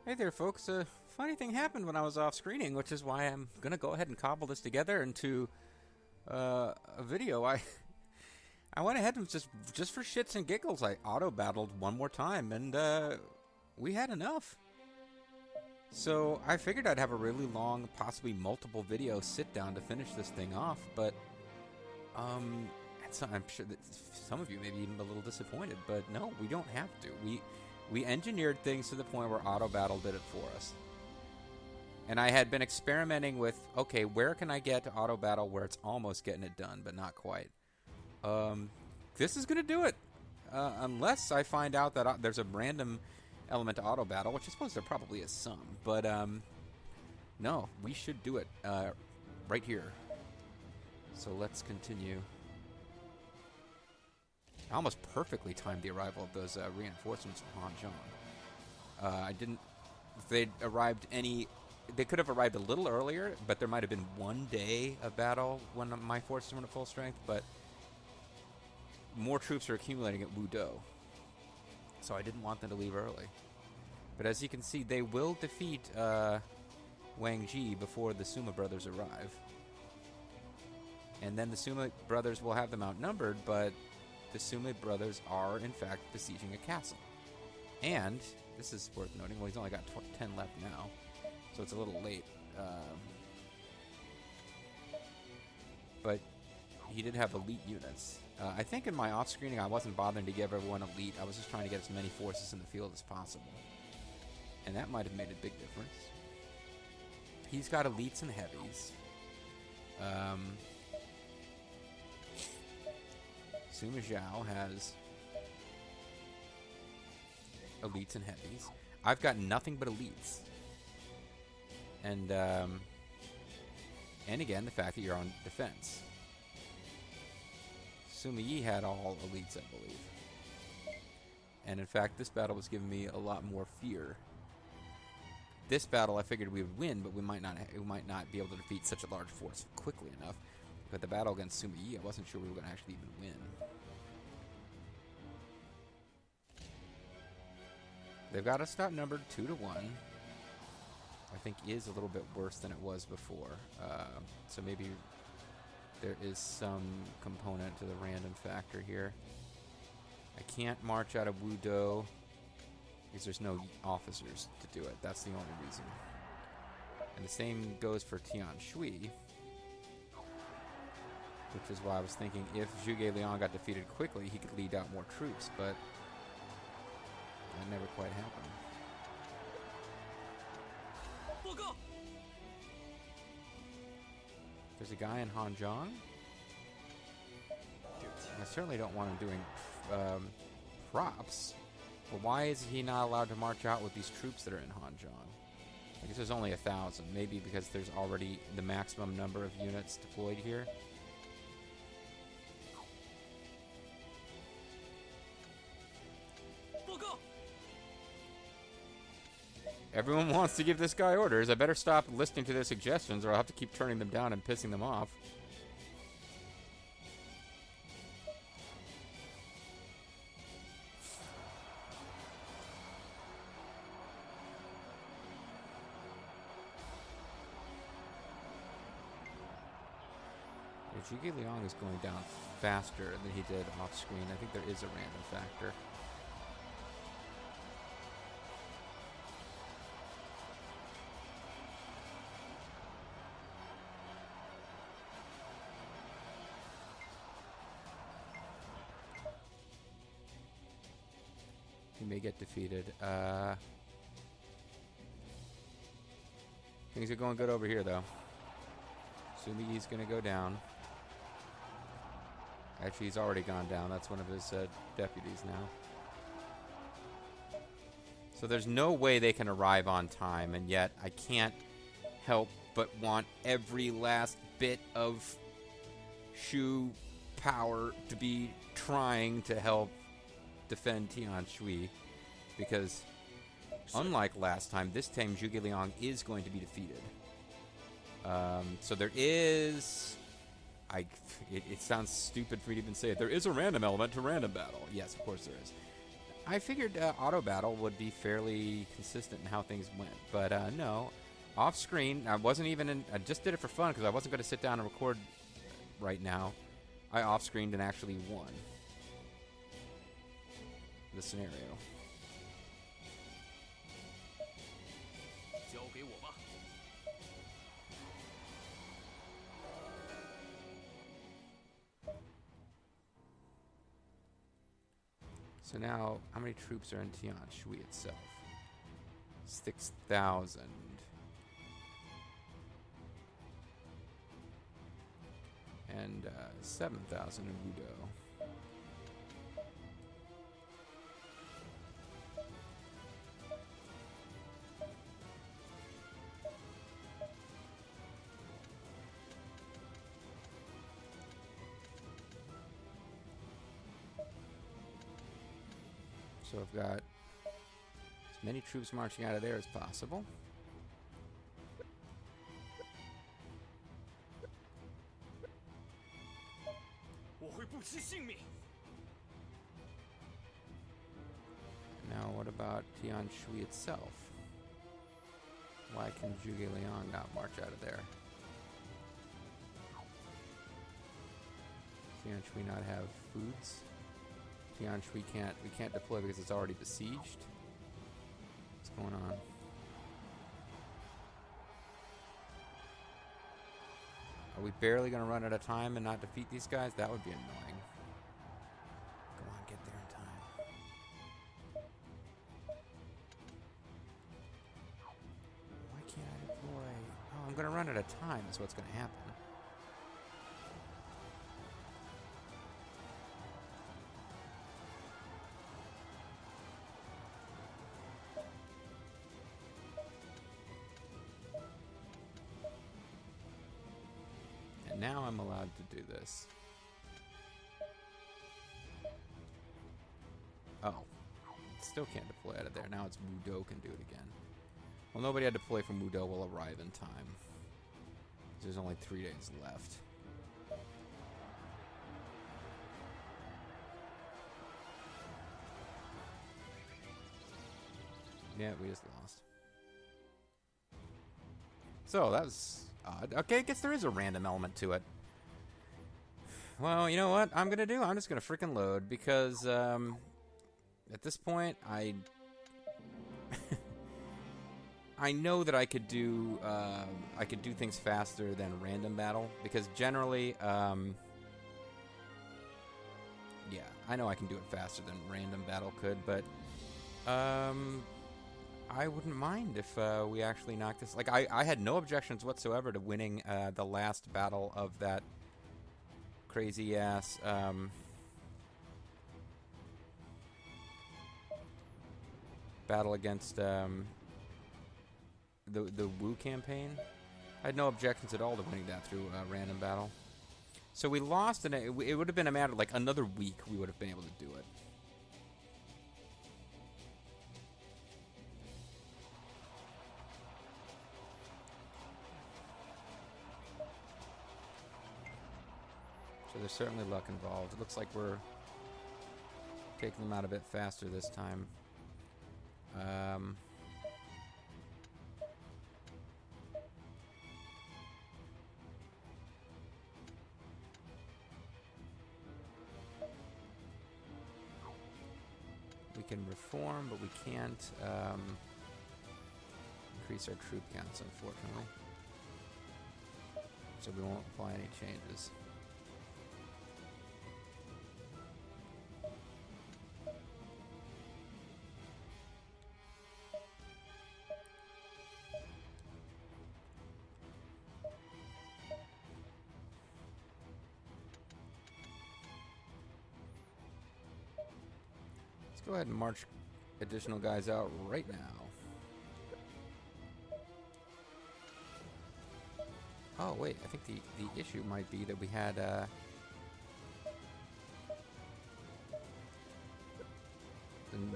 Hey there, folks. A funny thing happened when I was off screening, which is why I'm gonna go ahead and cobble this together into a video. I went ahead and just for shits and giggles, I auto battled one more time, and we had enough. So I figured I'd have a really long, possibly multiple video sit down to finish this thing off, but I'm sure that some of you may be even a little disappointed, but no, we don't have to. We engineered things to the point where auto battle did it for us. And I had been experimenting with, okay, where can I get to auto battle where it's almost getting it done, but not quite. This is gonna do it, unless I find out that there's a random element to auto battle, which I suppose there probably is some. But no, we should do it right here. So let's continue. I almost perfectly timed the arrival of those reinforcements from Han Zhong. I didn't. If they'd arrived they could have arrived a little earlier, but there might have been one day of battle when my forces went at full strength. But more troops are accumulating at Wudo, so I didn't want them to leave early. But as you can see, they will defeat Wang Ji before the Suma brothers arrive, and then the Suma brothers will have them outnumbered, but the Suma brothers are, in fact, besieging a castle. And, this is worth noting, well, he's only got 10 left now, so it's a little late. But he did have elite units. I think in my off-screening I wasn't bothering to give everyone elite. I was just trying to get as many forces in the field as possible. And that might have made a big difference. He's got elites and heavies. Sima Zhao has elites and heavies. I've got nothing but elites. And again, the fact that you're on defense. Sima Yi had all elites, I believe. And in fact, this battle was giving me a lot more fear. This battle, I figured we would win, but we might not be able to defeat such a large force quickly enough. But the battle against Sima Yi, I wasn't sure we were going to actually even win. They've got us outnumbered 2-1. I think is a little bit worse than it was before. So maybe there is some component to the random factor here. I can't march out of Wudo because there's no officers to do it. That's the only reason. And the same goes for Tian Shui, which is why I was thinking if Zhuge Liang got defeated quickly, he could lead out more troops, but that never quite happened. There's a guy in Hanzhong. I certainly don't want him doing props. But why is he not allowed to march out with these troops that are in Hanzhong? I guess there's only 1,000. Maybe because there's already the maximum number of units deployed here. Everyone wants to give this guy orders. I better stop listening to their suggestions or I'll have to keep turning them down and pissing them off. Zhuge Liang is going down faster than he did off screen. I think there is a random factor. He may get defeated. Things are going good over here, though. Sima Yi's going to go down. Actually, he's already gone down. That's one of his deputies now. So there's no way they can arrive on time, and yet I can't help but want every last bit of Shu power to be trying to help defend Tian Shui, because unlike last time, this time Zhuge Liang is going to be defeated. So there is... It sounds stupid for me to even say it. There is a random element to random battle. Yes, of course there is. I figured auto battle would be fairly consistent in how things went, but no. Off screen, I wasn't even in. I just did it for fun because I wasn't going to sit down and record right now. I off screened and actually won the scenario. So now, how many troops are in Tian Shui itself? 6,000. And 7,000 in Wudo. So I've got as many troops marching out of there as possible. Now what about Tian Shui itself? Why can Zhuge Liang not march out of there? Tian Shui not have foods? Tian Shui we can't deploy because it's already besieged? What's going on? Are we barely going to run out of time and not defeat these guys? That would be annoying. Go on, get there in time. Why can't I deploy? Oh, I'm going to run out of time is what's going to happen. Now I'm allowed to do this. Oh. Still can't deploy out of there. Now it's Wudo can do it again. Well, nobody had to deploy from Wudo will arrive in time. There's only 3 days left. Yeah, we just lost. So, that was odd. Okay, I guess there is a random element to it. Well, you know what I'm going to do? I'm just going to freaking load because at this point, I know that I could do things faster than random battle because generally, yeah, I know I can do it faster than random battle could, but I wouldn't mind if we actually knocked this. Like, I had no objections whatsoever to winning the last battle of that crazy-ass battle against the Wu campaign. I had no objections at all to winning that through random battle. So we lost, and it would have been a matter of like another week we would have been able to do it. So there's certainly luck involved. It looks like we're taking them out a bit faster this time. We can reform, but we can't increase our troop counts, unfortunately. So we won't apply any changes. Go ahead and march additional guys out right now. Oh, wait. I think the issue might be that we had the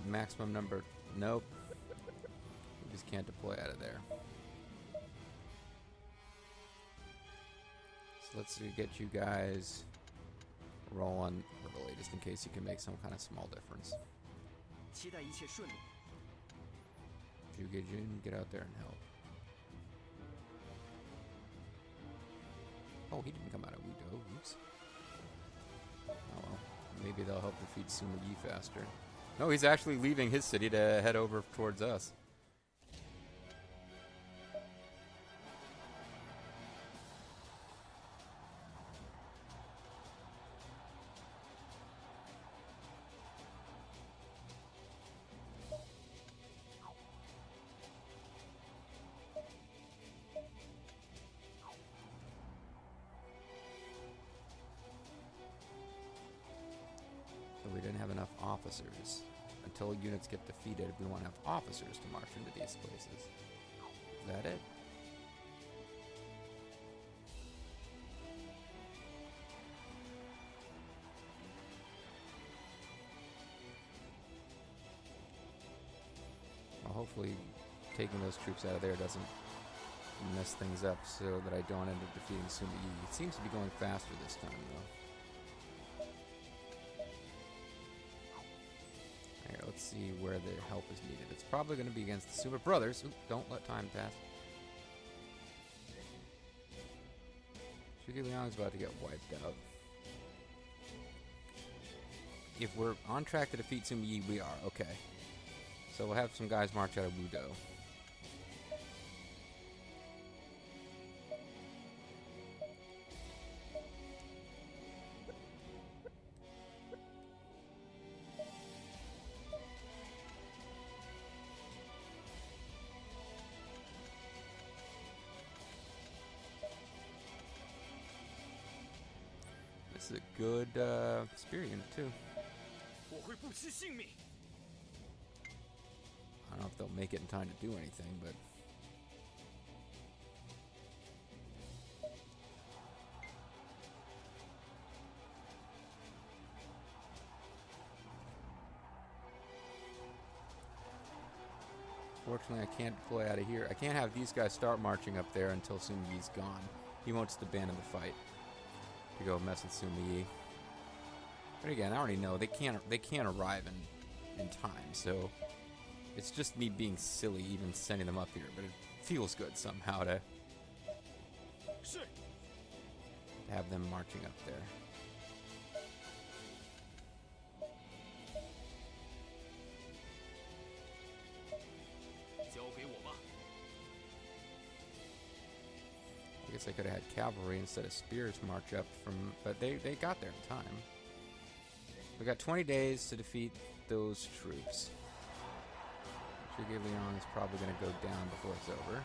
maximum number. Nope. We just can't deploy out of there. So let's get you guys rolling early, just in case you can make some kind of small difference. 期待一切顺利。Jugejin, get out there and help. Oh, he didn't come out of Wudo. Oops. Oh well. Maybe they'll help defeat Sima Yi faster. No, he's actually leaving his city to head over towards us. We didn't have enough officers. Until units get defeated, we want to have officers to march into these places. Is that it? Well, hopefully taking those troops out of there doesn't mess things up so that I don't end up defeating Sima Yi. It seems to be going faster this time, though. Here, let's see where the help is needed. It's probably going to be against the Super Brothers. Ooh, don't let time pass. Zhuge Liang's about to get wiped out. If we're on track to defeat Sima Yi, we are. Okay. So we'll have some guys march out of Wudo. This is a good spear unit, too. I don't know if they'll make it in time to do anything, but... Fortunately, I can't deploy out of here. I can't have these guys start marching up there until Sima Yi's gone. He wants to abandon the fight to go mess with Sima Yi. But again, I already know they can't arrive in time, so it's just me being silly even sending them up here, but it feels good somehow to have them marching up there. I guess I could have had cavalry instead of spears march up from, but they got there in time. We got 20 days to defeat those troops. Zhuge Liang is probably going to go down before it's over.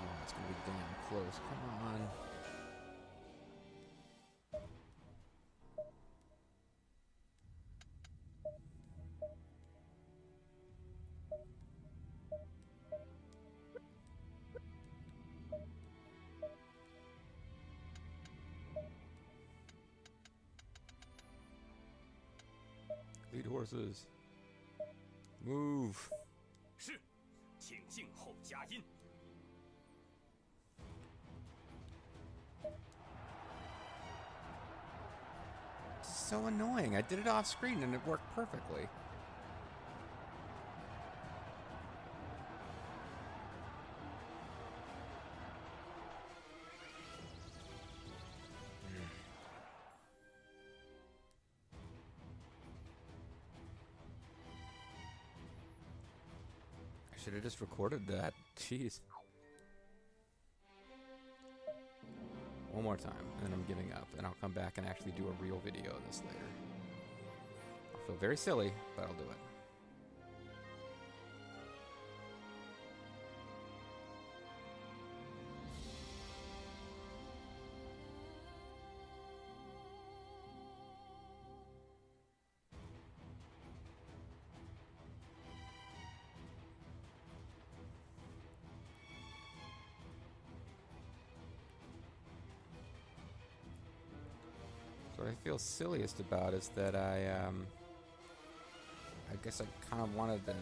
Oh, it's going to be damn close. Come on. Lead horses. Move. So annoying. I did it off screen and it worked perfectly. I should have just recorded that. Jeez. One more time, and then I'm giving up, and I'll come back and actually do a real video of this later. I'll feel very silly, but I'll do it. So what I feel silliest about is that I guess I kind of wanted to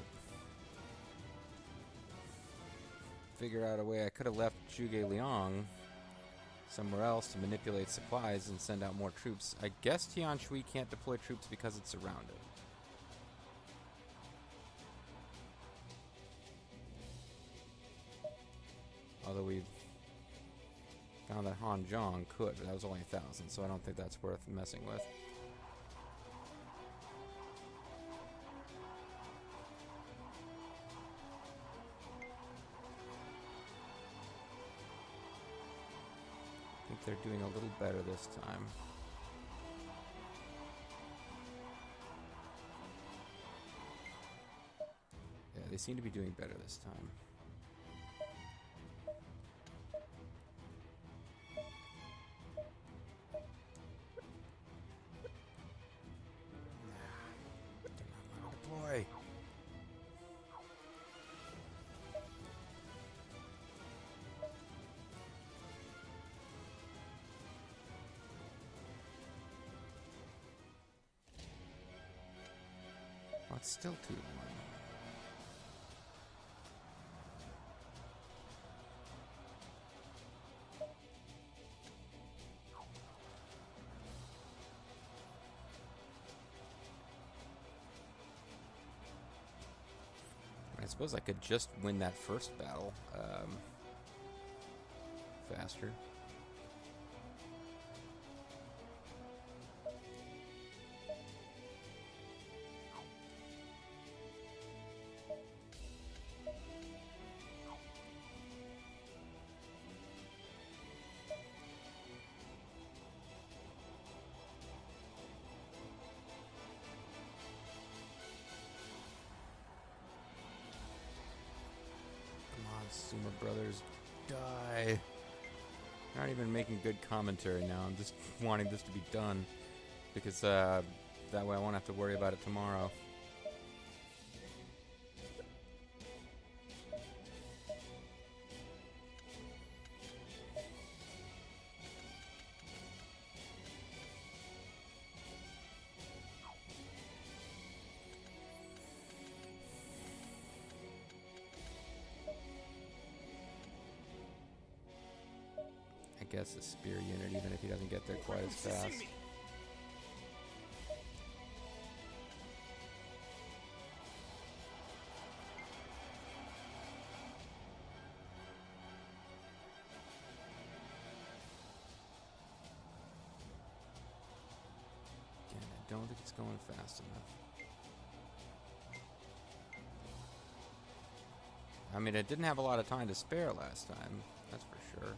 figure out a way. I could have left Zhuge Liang somewhere else to manipulate supplies and send out more troops. I guess Tian Shui can't deploy troops because it's surrounded. Although we found that Han Zhong could, but that was only 1,000, so I don't think that's worth messing with. I think they're doing a little better this time. Yeah, they seem to be doing better this time. Deploy. Oh, it's still 2-1. I suppose I could just win that first battle faster. Suma brothers, die. Not even making good commentary now. I'm just wanting this to be done because that way I won't have to worry about it tomorrow. I guess a spear unit, even if he doesn't get there quite as fast. Again, I don't think it's going fast enough. I mean, it didn't have a lot of time to spare last time, that's for sure.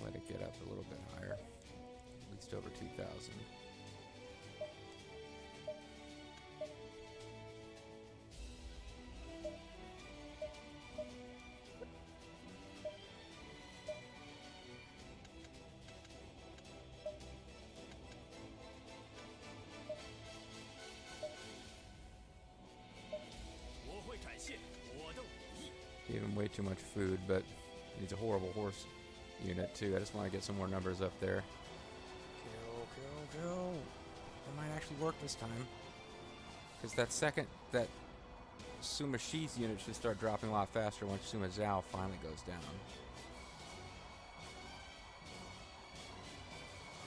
Let it get up a little bit higher, at least over 2,000. Gave him way too much food, but he's a horrible horse unit too. I just want to get some more numbers up there. Kill. It might actually work this time. Because that Suma Shi's unit should start dropping a lot faster once Suma Zhao finally goes down.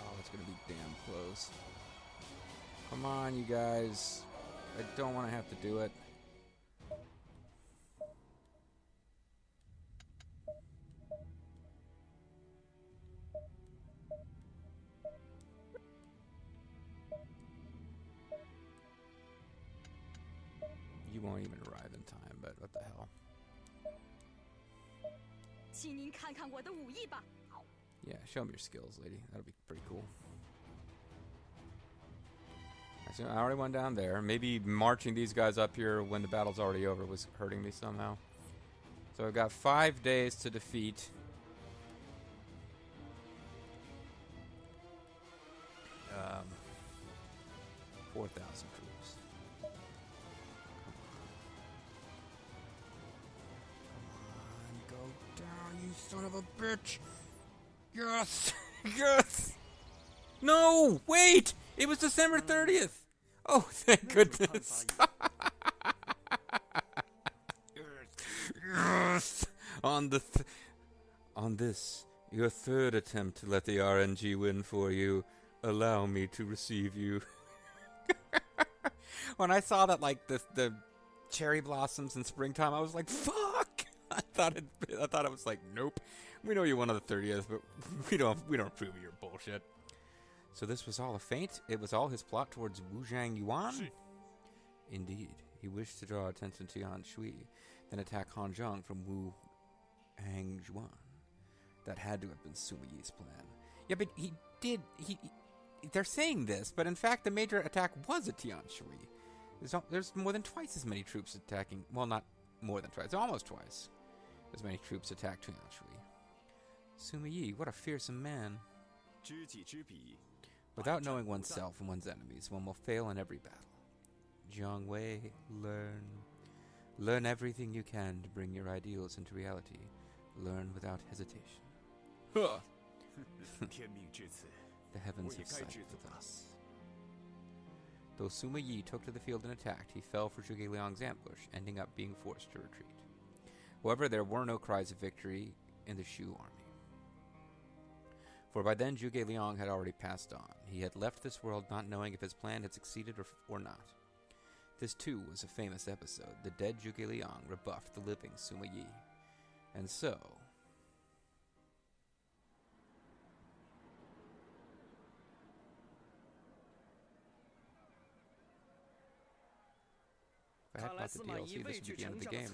Oh, it's going to be damn close. Come on, you guys. I don't want to have to do it. You won't even arrive in time, but what the hell. Yeah, show me your skills, lady. That'll be pretty cool. I already went down there. Maybe marching these guys up here when the battle's already over was hurting me somehow. So I've got 5 days to defeat. 4,000 troops. Come on, go down, you son of a bitch! Yes! Yes! No! Wait! It was December 30th. Oh, thank goodness. Yes. On this, your third attempt to let the RNG win for you, allow me to receive you. When I saw that, like, the cherry blossoms in springtime, I was like, fuck! I thought it was like, nope. We know you won on the 30th, but we don't approve of your bullshit. So this was all a feint? It was all his plot towards Wu Zhang Yuan? Indeed. He wished to draw attention to Yan Shui, then attack Han Zheng from Wu Hang Juan. That had to have been Sima Yi's plan. Yeah, but they're saying this, but in fact the major attack was at Tian Shui. There's more than twice as many troops attacking. Well, not more than twice. Almost twice as many troops attacked Tian Shui. Sima Yi, what a fearsome man. Without knowing oneself and one's enemies, one will fail in every battle. Jiang Wei, learn everything you can to bring your ideals into reality. Learn without hesitation. Huh. The heavens have sided with us. Though Sima Yi took to the field and attacked, he fell for Zhuge Liang's ambush, ending up being forced to retreat. However, there were no cries of victory in the Shu army. For by then Zhuge Liang had already passed on. He had left this world not knowing if his plan had succeeded or not. This too was a famous episode. The dead Zhuge Liang rebuffed the living Sima Yi. And so... if I had bought the DLC, this would be the end of the game.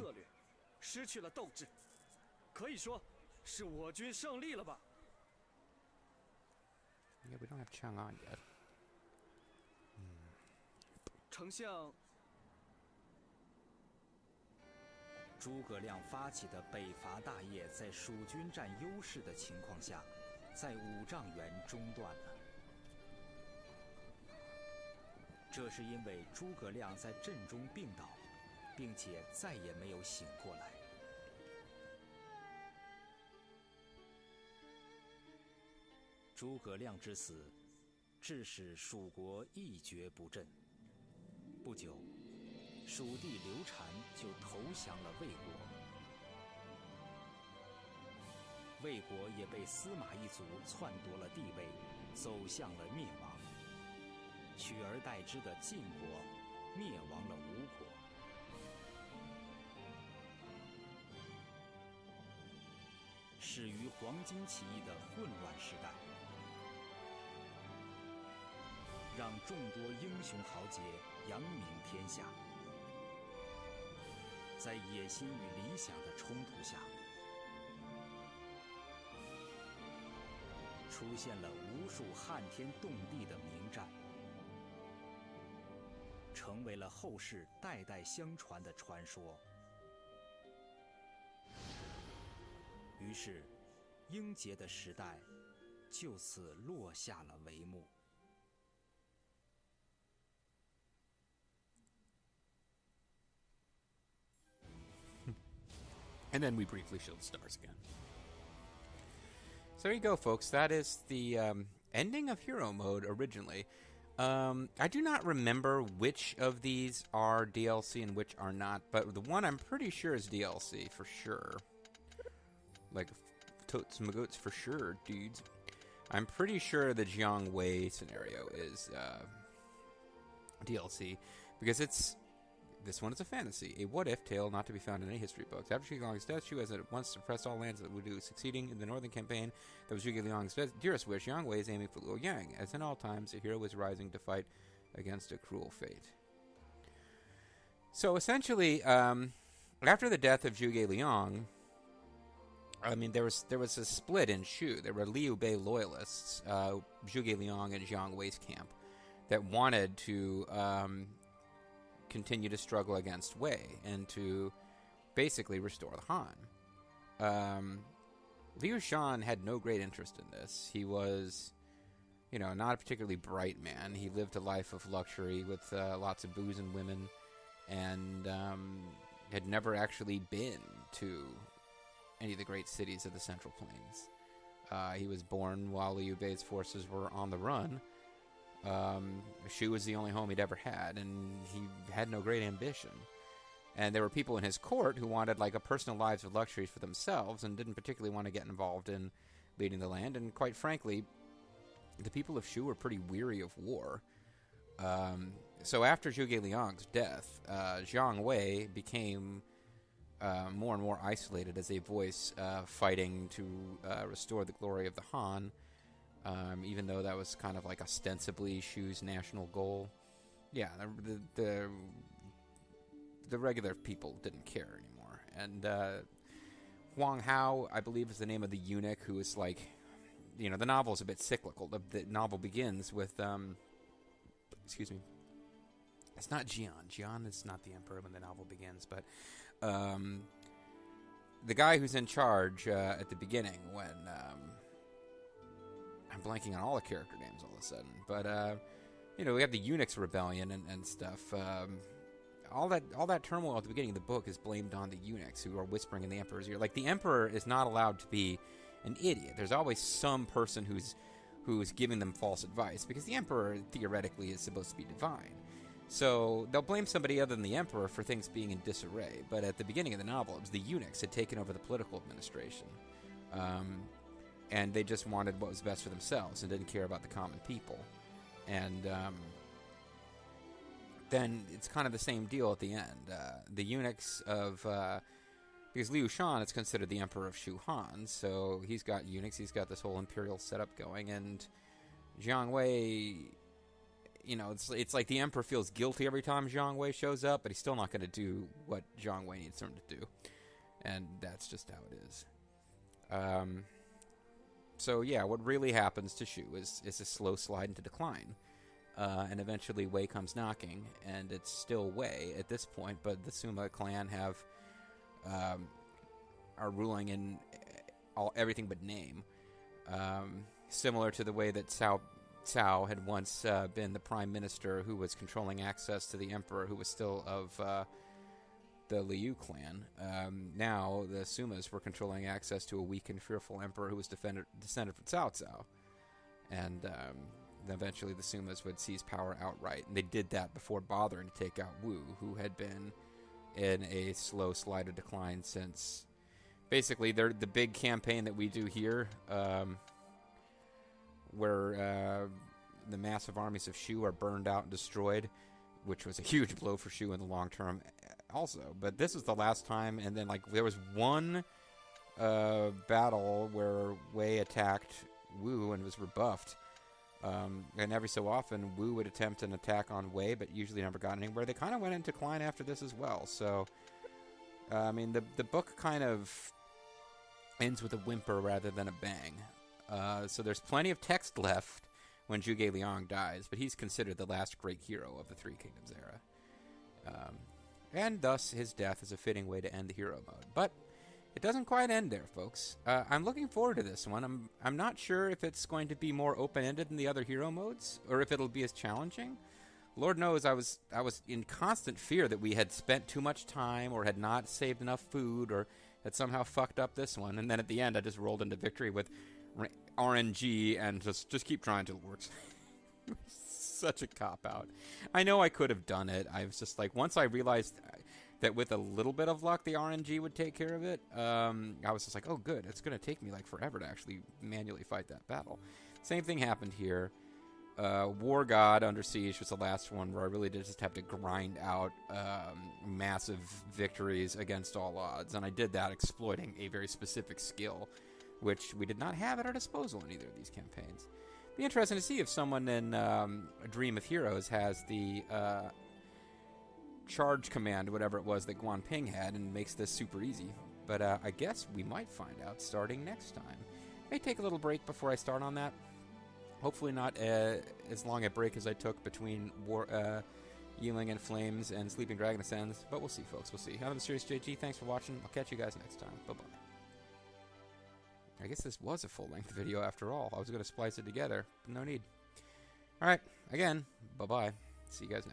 Yeah, we don't have Chang'an yet. 丞相，诸葛亮发起的北伐大业，在蜀军占优势的情况下，在五丈原中断了。这是因为诸葛亮在阵中病倒，并且再也没有醒过来。诸葛亮之死，致使蜀国一蹶不振。不久，蜀帝刘禅就投降了魏国，魏国也被司马一族篡夺了地位，走向了灭亡。取而代之的晋国灭亡了吴国。始于黄巾起义的混乱时代，让众多英雄豪杰扬名天下。在野心与理想的冲突下，出现了无数撼天动地的名战，成为了后世代代相传的传说。于是，英杰的时代就此落下了帷幕。And then we briefly show the stars again. So there you go, folks. That is the ending of Hero Mode originally. I do not remember which of these are DLC and which are not, but the one I'm pretty sure is DLC for sure. Like, totes magoots for sure, dudes. I'm pretty sure the Jiang Wei scenario is DLC, because this one is a fantasy, a what-if tale not to be found in any history books. After Zhuge Liang's death, Shu has at once suppressed all lands that Wudu, succeeding in the northern campaign that was Zhuge Liang's dearest wish. Jiang Wei is aiming for Luo Yang. As in all times, a hero is rising to fight against a cruel fate. So essentially, after the death of Zhuge Liang, I mean, there was a split in Shu. There were Liu Bei loyalists, Zhuge Liang and Jiang Wei's camp, that wanted to continue to struggle against Wei and to basically restore the Han. Liu Shan had no great interest in this. He was, not a particularly bright man. He lived a life of luxury with lots of booze and women, and had never actually been to any of the great cities of the Central Plains. He was born while Liu Bei's forces were on the run, Shu was the only home he'd ever had, and he had no great ambition. And there were people in his court who wanted like a personal lives of luxuries for themselves and didn't particularly want to get involved in leading the land. And quite frankly, the people of Shu were pretty weary of war. So after Zhuge Liang's death, Jiang Wei became more and more isolated as a voice fighting to restore the glory of the Han, even though that was kind of like ostensibly Shu's national goal. Yeah, the regular people didn't care anymore. And Huang Hao, I believe, is the name of the eunuch who is like, you know, the novel is a bit cyclical. The novel begins with, excuse me, it's not Jian. Jian is not the emperor when the novel begins, but the guy who's in charge at the beginning when, I'm blanking on all the character names all of a sudden, but, you know, we have the eunuchs rebellion and stuff. All that turmoil at the beginning of the book is blamed on the eunuchs who are whispering in the emperor's ear. Like, the emperor is not allowed to be an idiot. There's always some person who's giving them false advice, because the emperor theoretically is supposed to be divine. So they'll blame somebody other than the emperor for things being in disarray. But at the beginning of the novel, it was the eunuchs had taken over the political administration, and they just wanted what was best for themselves and didn't care about the common people. And then it's kind of the same deal at the end. The eunuchs of... because Liu Shan is considered the emperor of Shu-han, so he's got eunuchs, he's got this whole imperial setup going, and Jiang Wei, you know, it's like the emperor feels guilty every time Jiang Wei shows up, but he's still not going to do what Jiang Wei needs him to do. And that's just how it is. So yeah, what really happens to Shu is a slow slide into decline. And eventually Wei comes knocking, and it's still Wei at this point, but the Suma clan are ruling in everything but name. Similar to the way that Cao had once been the prime minister who was controlling access to the emperor, who was still of the Liu clan. Now the Sumas were controlling access to a weak and fearful emperor who was descended from Cao Cao. And eventually the Sumas would seize power outright. And they did that before bothering to take out Wu, who had been in a slow slide of decline since basically the big campaign that we do here, where the massive armies of Shu are burned out and destroyed, which was a huge blow for Shu in the long term also. But this was the last time, and then like there was one battle where Wei attacked Wu and was rebuffed. And every so often, Wu would attempt an attack on Wei, but usually never got anywhere. They kind of went into decline after this as well. So, I mean, the book kind of ends with a whimper rather than a bang. So there's plenty of text left when Zhuge Liang dies, but he's considered the last great hero of the Three Kingdoms era. And thus, his death is a fitting way to end the hero mode. But it doesn't quite end there, folks. I'm looking forward to this one. I'm not sure if it's going to be more open-ended than the other hero modes, or if it'll be as challenging. Lord knows I was in constant fear that we had spent too much time, or had not saved enough food, or had somehow fucked up this one. And then at the end, I just rolled into victory with RNG and just keep trying till it works. Such a cop-out. I know I could have done it. I was just like, once I realized that with a little bit of luck, the RNG would take care of it, I was just like, oh, good. It's going to take me like forever to actually manually fight that battle. Same thing happened here. War God Under Siege was the last one where I really did just have to grind out massive victories against all odds. And I did that exploiting a very specific skill, which we did not have at our disposal in either of these campaigns. Be interesting to see if someone in A Dream of Heroes has the charge command, whatever it was that Guan Ping had, and makes this super easy. But I guess we might find out starting next time. May take a little break before I start on that. Hopefully not as long a break as I took between Yiling and Flames and Sleeping Dragon Ascends, but we'll see, folks. We'll see. I'm the Serious JG. Thanks for watching. I'll catch you guys next time. Bye-bye. I guess this was a full-length video after all. I was going to splice it together, but no need. All right. Again, bye-bye. See you guys next time.